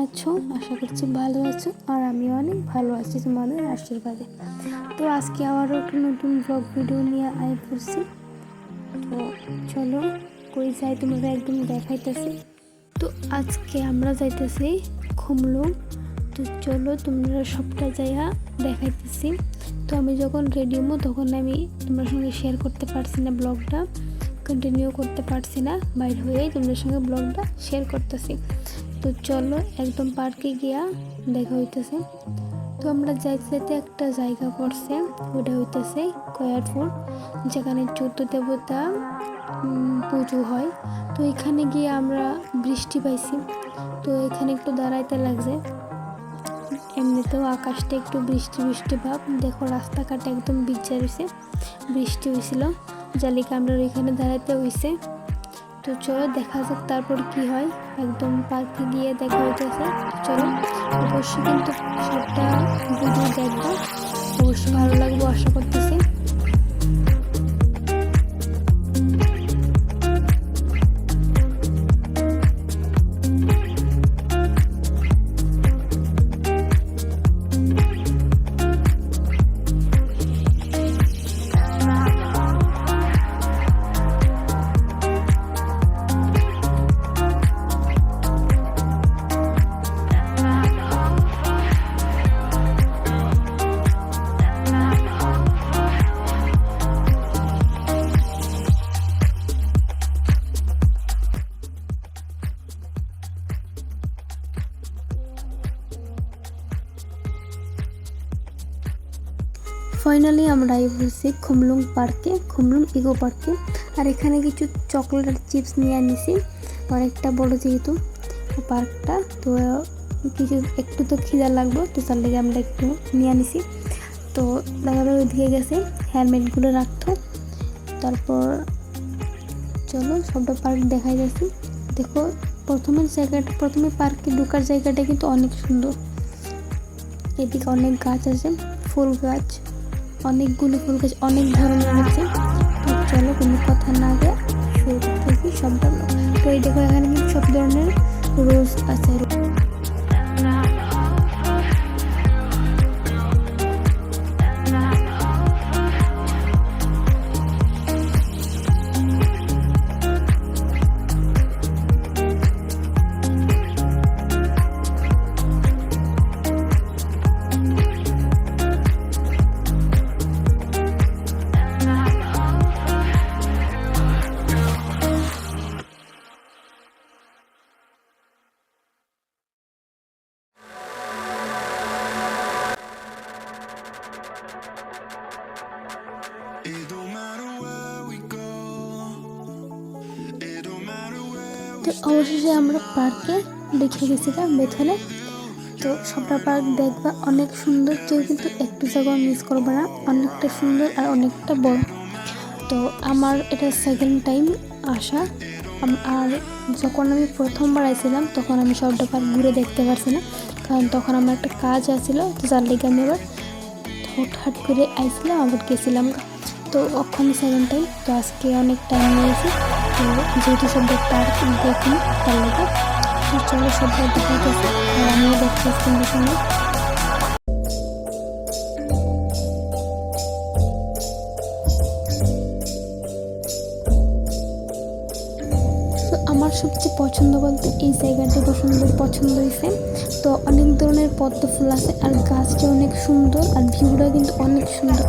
আছো? আশা করছি ভালো আছো, আর আমি অনেক ভালো আছি তোমাদের আশীর্বাদে। তো আজকে আবারও একটা নতুন ব্লগ ভিডিও নিয়ে আয় পড়ছি। তো চলো কই যাই তোমরা একদম দেখাইতেছি। তো আজকে আমরা যাইতেছি খুমলুং। তো চলো তোমরা সবটা যাইয়া দেখাইতেছি। তো আমি যখন রেডি হবো তখন আমি তোমার সঙ্গে শেয়ার করতে পারছি না, ব্লগটা কন্টিনিউ করতে পারছি না, বাইর হয়েই তোমাদের সঙ্গে ব্লগটা শেয়ার করতেছি। তো চলো একদম পার্কে গিয়া দেখা হইতেছে। তো আমরা যাইতে যাইতে একটা জায়গা পড়ছে, ওটা হইতেছে কয়ারপুর, যেখানে 14 দেবতা পুজো হয়। তো এখানে গিয়ে আমরা বৃষ্টি পাইছি, তো এখানে একটু দাঁড়াইতে লাগছে। এমনিতেও আকাশটা একটু বৃষ্টি বৃষ্টি ভাব, দেখো রাস্তাঘাটে একদম ভিজা রয়েছে, বৃষ্টি হয়েছিল জালিকা আমরা এখানে দাঁড়াইতে হয়েছে। তো চলো দেখা যাক তারপর কি হয়, একদম পার্কে গিয়ে দেখা হইতেছে। চলো অবশ্যই কিন্তু সবটা ভিডিও দেখবো, অবশ্যই ভালো লাগবে আশা করতেছি। ফাইনালি আমরা বলছি খুমলুং পার্কে, খুমলুং ইকো পার্কে। আর এখানে কিছু চকলেট আর চিপস নিয়ে আনিছি, অনেকটা বড় যেহেতু পার্কটা, তো কিছু একটু তো খিদা লাগবে, তো তার লেগে আমরা একটু নিয়ে আনিছি। তো দাদারা ওইদিকে গেছে হেলমেটগুলো রাখতো। তারপর চলো সবটা পার্ক দেখাই যাচ্ছি। দেখো প্রথমে পার্কে ঢোকার জায়গাটা কিন্তু অনেক সুন্দর, এদিকে অনেক গাছ আছে, ফুল গাছ, অনেকগুলো ফুল গাছ অনেক ধরনের আছে। তো চলো কোনো কথা না আগে শুরু করতেছি সবটা। তো এই দেখো এখানে কিন্তু সব ধরনের রোজ আছে। তো অবশেষে আমরা পার্কে দেখে গেছিলাম ভেতরে। তো সবটা পার্ক দেখবা অনেক সুন্দর, কেউ কিন্তু একটু জায়গা মিস করবে না, অনেকটা সুন্দর আর অনেকটা বড়। তো আমার এটা সেকেন্ড টাইম আসা, আর যখন আমি প্রথমবার আইছিলাম তখন আমি সবটা পার্ক ঘুরে দেখতে পারছি না, কারণ তখন আমার একটা কাজ আসছিল। তো যার লেগে আমি আবার হুটহাট করে আইছিলাম, আবার গেছিলাম। তো ওখানে সেকেন্ড টাইম, তো আজকে অনেক টাইম নিয়েছি। তো যেহেতু সবটা পার্ক দেখি তার লেগে চলো সবটা দেখাইতেছি, আর আমিও দেখতেছি তোমাদের সঙ্গে। আমার সবচেয়ে পছন্দ বলতে এই জায়গাটা সুন্দর পছন্দ হয়েছে। তো অনেক ধরনের পদ্ম ফুল আছে, আর গাছটা অনেক সুন্দর, আর ভিউটা কিন্তু অনেক সুন্দর।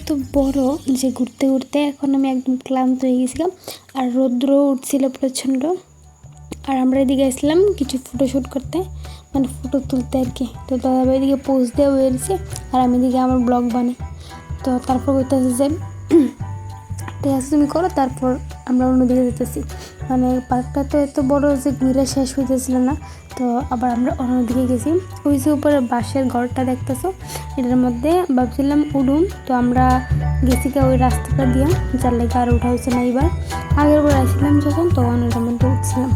এত বড় যে ঘুরতে ঘুরতে এখন আমি একদম ক্লান্ত হয়ে গেছিলাম। আর রৌদ্র উঠছিল প্রচণ্ড। আর আমরা এদিকে আসলাম কিছু ফটোশ্যুট করতে, মানে ফটো তুলতে আর কি। তো দাদা এদিকে পোস্ট দেওয়া হয়েছে আর আমি এদিকে আমার ব্লগ বানাই। তো তারপর বলতেছে যে ঠিক আছে তুমি করো, তারপর আমরা অন্যদিকে যেতেছি। মানে পার্কটা তো এত বড় যে ঘুরে শেষ হইতেছিল না। তো আবার আমরা অন্যদিকে গেছি। ওই যে উপরে বাঁশের ঘরটা দেখতেছো, এটার মধ্যে ভাবছিলাম উঠুম। তো আমরা গেছি ওই রাস্তাটা দিয়ে, যার লেগে আর ওঠা হয়েছে না। এবার আগের বার আসছিলাম যখন, তখন ওটার মধ্যে উঠছিলাম।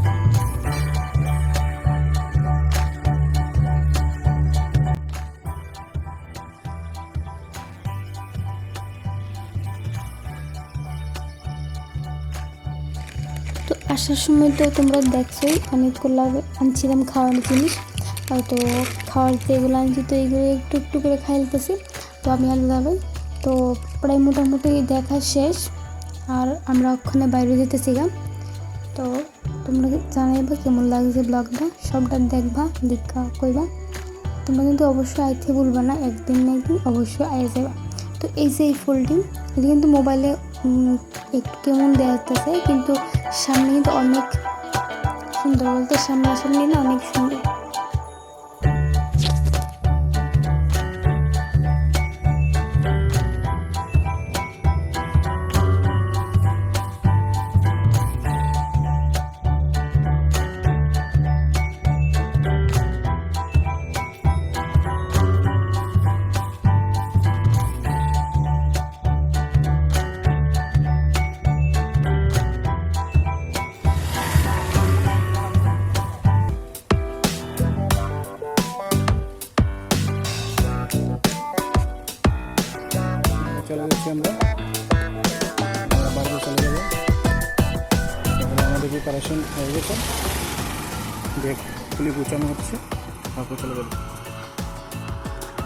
তো আসার সময় তো তোমরা দেখছোই অনেকগুলো আনছিলাম খাওয়ার জিনিস। তো খাওয়ার যেগুলো আনছি তো এইগুলো একটু একটু করে খাইতেছি। তো আমি আর যাবে তো প্রায় মোটামুটি দেখা শেষ। আর আমরা ওখানে বাইরে যেতেছি গা। তো তোমরা জানাইবা কেমন লাগছে ব্লগটা, সবটা দেখবা, দেখা কইবা। তোমরা কিন্তু অবশ্যই আইতে ভুলবা না, একদিন না একদিন অবশ্যই আই যাবা। তো এই যে এই ফুলটি, এটা কিন্তু মোবাইলে একটু কেমন দেওয়া যাচ্ছে, কিন্তু সামনে কিন্তু অনেক সুন্দর, বলতে সামনাসামনি না অনেক সুন্দর। চলে যাচ্ছি আমরা বাড়িতে চলে যাবো। তারপরে আমাদের প্রিপারেশন হয়ে গেছে, ব্যাগ খুলে গুছানো হচ্ছে, তারপর চলে যাবো।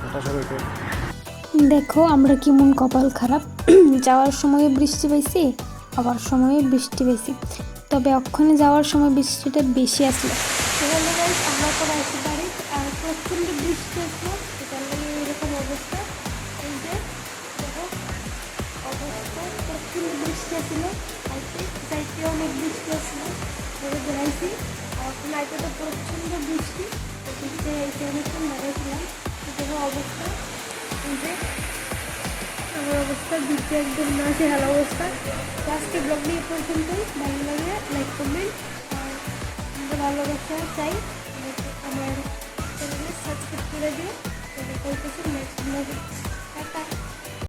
এটা সবাইকে দেখো আমরা কেমন কপাল খারাপ, যাওয়ার সময় বৃষ্টি পাইছি, আবার সময়ে বৃষ্টি পাইছি। তবে ওখানে যাওয়ার সময় বৃষ্টিটা বেশি আসলো। আমরা তো আসতে পারি আর প্রচণ্ড বৃষ্টি আসলো, সেটার লাগে এরকম অবস্থা। এই যে দেখো অবস্থা, প্রচণ্ড বৃষ্টি আসলো। সাইডে অনেক বৃষ্টি আসলো, ধরে বেড়াইছি। আর ওখানে আইতে তো প্রচণ্ড বৃষ্টি, বৃষ্টি এসে অনেকক্ষণ বেড়াইছিলাম। দেখো অবস্থা, এই যে আমার অবস্থা বৃষ্টি একদম না সেরা অবস্থা। তো আজকে ব্লগ নিয়ে পর্যন্তই। ভালো লাগে লাইক কমেন্ট আর আমরা ভালোবাসা চাই, আমার চ্যানেলে সাবস্ক্রাইব করে দিও। নেক্সট ব্লগে।